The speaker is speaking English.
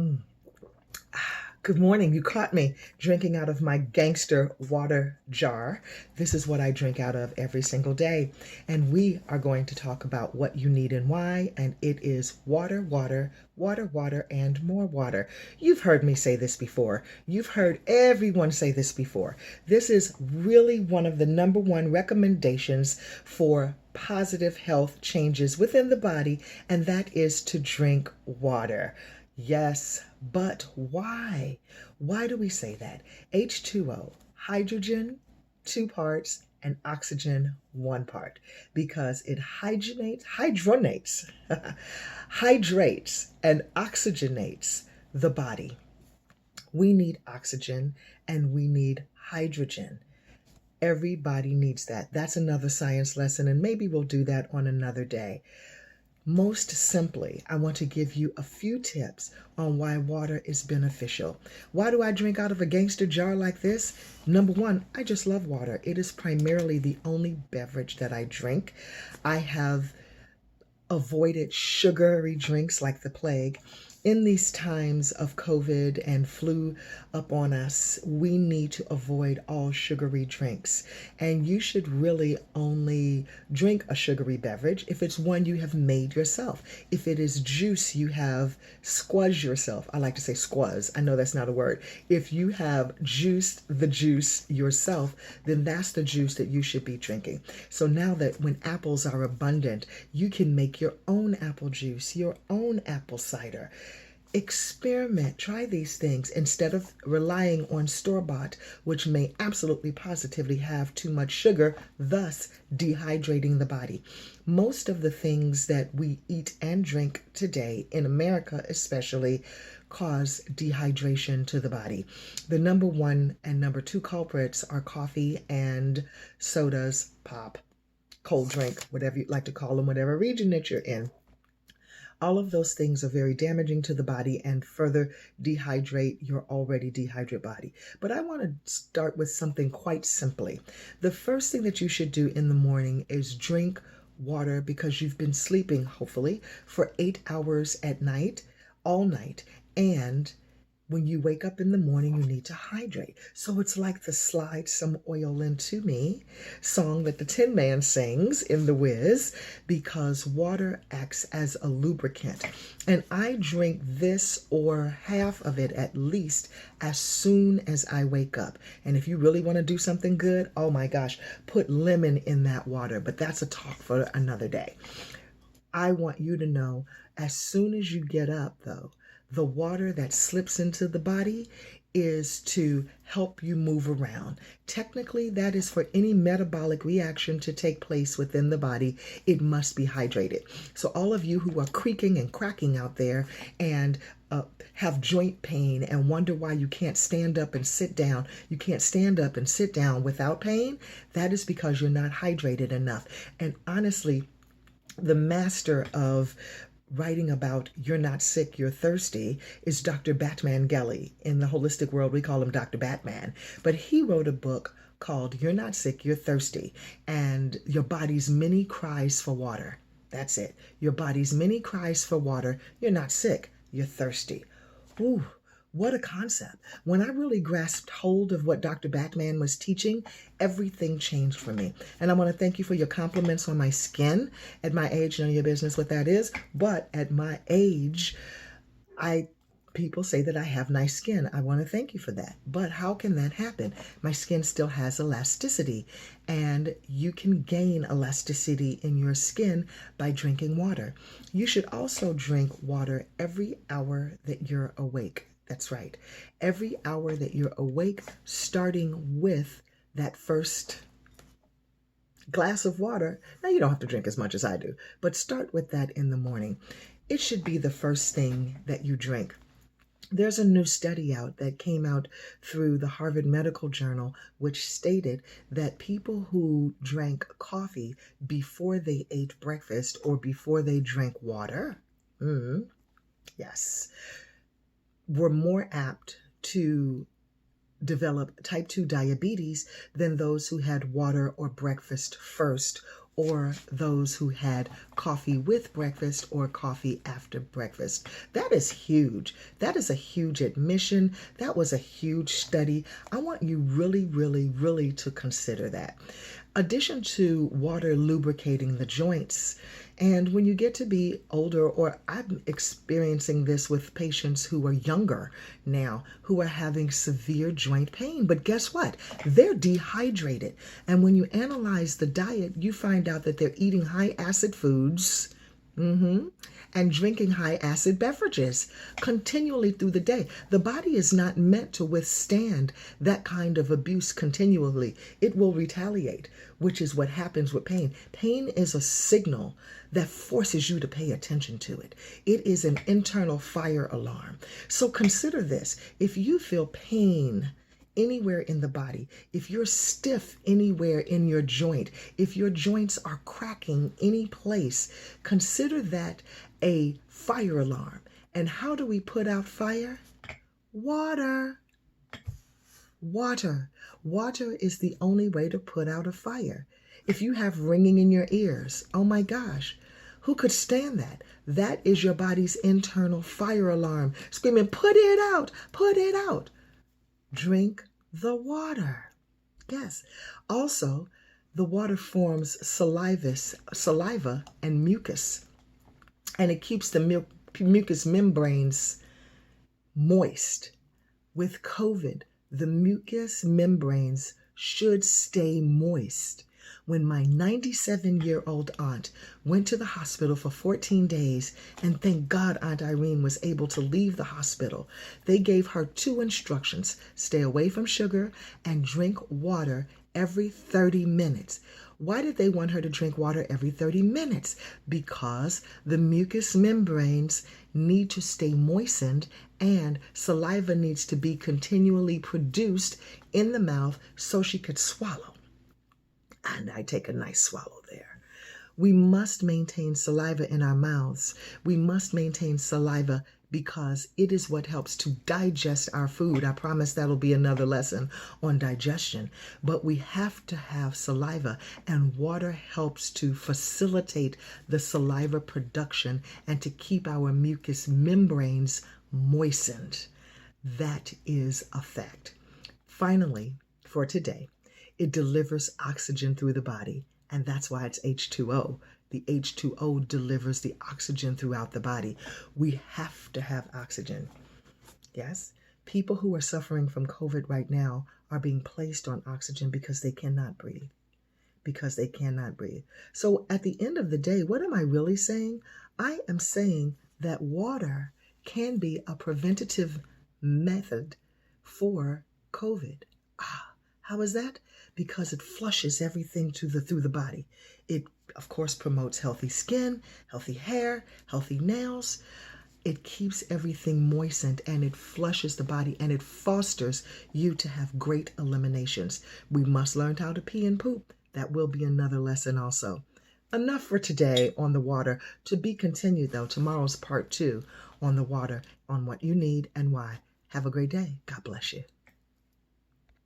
Mm. Good morning. You caught me drinking out of my gangster water jar. This is what I drink out of every single day. And we are going to talk about what you need and why. And it is water, water, water, water, and more water. You've heard me say this before. You've heard everyone say this before. This is really one of the number one recommendations for positive health changes within the body, and that is to drink water. Yes, but why? Why do we say that? H2O, hydrogen, two parts, and oxygen, one part, because it hydrates, and oxygenates the body. We need oxygen and we need hydrogen. Everybody needs that. That's another science lesson, and maybe we'll do that on another day. Most simply, I want to give you a few tips on why water is beneficial. Why do I drink out of a gangster jar like this? Number one, I just love water. It is primarily the only beverage that I drink. I have avoided sugary drinks like the plague. In these times of COVID and flu up on us, we need to avoid all sugary drinks. And you should really only drink a sugary beverage if it's one you have made yourself. If it is juice, you have squaz yourself. I like to say squaz. I know that's not a word. If you have juiced the juice yourself, then that's the juice that you should be drinking. So now that when apples are abundant, you can make your own apple juice, your own apple cider. Experiment, try these things instead of relying on store-bought, which may absolutely positively have too much sugar, thus dehydrating the body. Most of the things that we eat and drink today, in America especially, cause dehydration to the body. The number one and number two culprits are coffee and sodas, pop, cold drink, whatever you'd like to call them, whatever region that you're in. All of those things are very damaging to the body and further dehydrate your already dehydrated body. But I want to start with something quite simply. The first thing that you should do in the morning is drink water because you've been sleeping, hopefully, for 8 hours at night, all night. And when you wake up in the morning, you need to hydrate. So it's like the Slide Some Oil Into Me song that the Tin Man sings in The Wiz, because water acts as a lubricant. And I drink this or half of it at least as soon as I wake up. And if you really want to do something good, oh my gosh, put lemon in that water. But that's a talk for another day. I want you to know, as soon as you get up, though, the water that slips into the body is to help you move around. Technically, that is for any metabolic reaction to take place within the body, it must be hydrated. So all of you who are creaking and cracking out there and have joint pain and wonder why you can't stand up and sit down, you can't stand up and sit down without pain, that is because you're not hydrated enough. And honestly, the master of writing about "you're not sick, you're thirsty" is Dr. Batman Gelly. In the holistic world, we call him Dr. Batman. But he wrote a book called "You're Not Sick, You're Thirsty," and your body's many cries for water. That's it. Your body's many cries for water. You're not sick, you're thirsty. Ooh, what a concept. When I really grasped hold of what Dr. Batman was teaching, everything changed for me. And I want to thank you for your compliments on my skin. At my age, none of your business what that is, but at my age, people say that I have nice skin. I want to thank you for that. But how can that happen? My skin still has elasticity, and you can gain elasticity in your skin by drinking water. You should also drink water every hour that you're awake. That's right. Every hour that you're awake, starting with that first glass of water. Now, you don't have to drink as much as I do, but start with that in the morning. It should be the first thing that you drink. There's a new study out that came out through the Harvard Medical Journal, which stated that people who drank coffee before they ate breakfast or before they drank water, yes, were more apt to develop type 2 diabetes than those who had water or breakfast first or those who had coffee with breakfast or coffee after breakfast. That is huge. That is a huge admission. That was a huge study. I want you really, really, really to consider that. Addition to water lubricating the joints. And when you get to be older, or I'm experiencing this with patients who are younger now, who are having severe joint pain. But guess what? They're dehydrated. And when you analyze the diet, you find out that they're eating high acid foods, and drinking high acid beverages continually through the day. The body is not meant to withstand that kind of abuse continually. It will retaliate, which is what happens with pain. Pain is a signal that forces you to pay attention to it. It is an internal fire alarm. So consider this. If you feel pain anywhere in the body, if you're stiff anywhere in your joint, if your joints are cracking any place, consider that a fire alarm. And how do we put out fire? Water. Water. Water is the only way to put out a fire. If you have ringing in your ears, oh my gosh, who could stand that? That is your body's internal fire alarm screaming, put it out, put it out. Drink the water. Yes. Also, the water forms saliva and mucus, and it keeps the mucous membranes moist. With COVID, the mucous membranes should stay moist. When my 97-year-old aunt went to the hospital for 14 days, and thank God Aunt Irene was able to leave the hospital, they gave her 2 instructions: stay away from sugar and drink water every 30 minutes. Why did they want her to drink water every 30 minutes? Because the mucous membranes need to stay moistened and saliva needs to be continually produced in the mouth so she could swallow. And I take a nice swallow there. We must maintain saliva in our mouths. We must maintain saliva because it is what helps to digest our food. I promise that'll be another lesson on digestion. But we have to have saliva, and water helps to facilitate the saliva production and to keep our mucous membranes moistened. That is a fact. Finally, for today, it delivers oxygen through the body, and that's why it's H2O. The H2O delivers the oxygen throughout the body. We have to have oxygen. Yes? People who are suffering from COVID right now are being placed on oxygen because they cannot breathe. Because they cannot breathe. So at the end of the day, what am I really saying? I am saying that water can be a preventative method for COVID. How is that? Because it flushes everything through the body. It, of course, promotes healthy skin, healthy hair, healthy nails. It keeps everything moistened and it flushes the body and it fosters you to have great eliminations. We must learn how to pee and poop. That will be another lesson also. Enough for today on the water. To be continued, though. Tomorrow's part 2 on the water, on what you need and why. Have a great day. God bless you.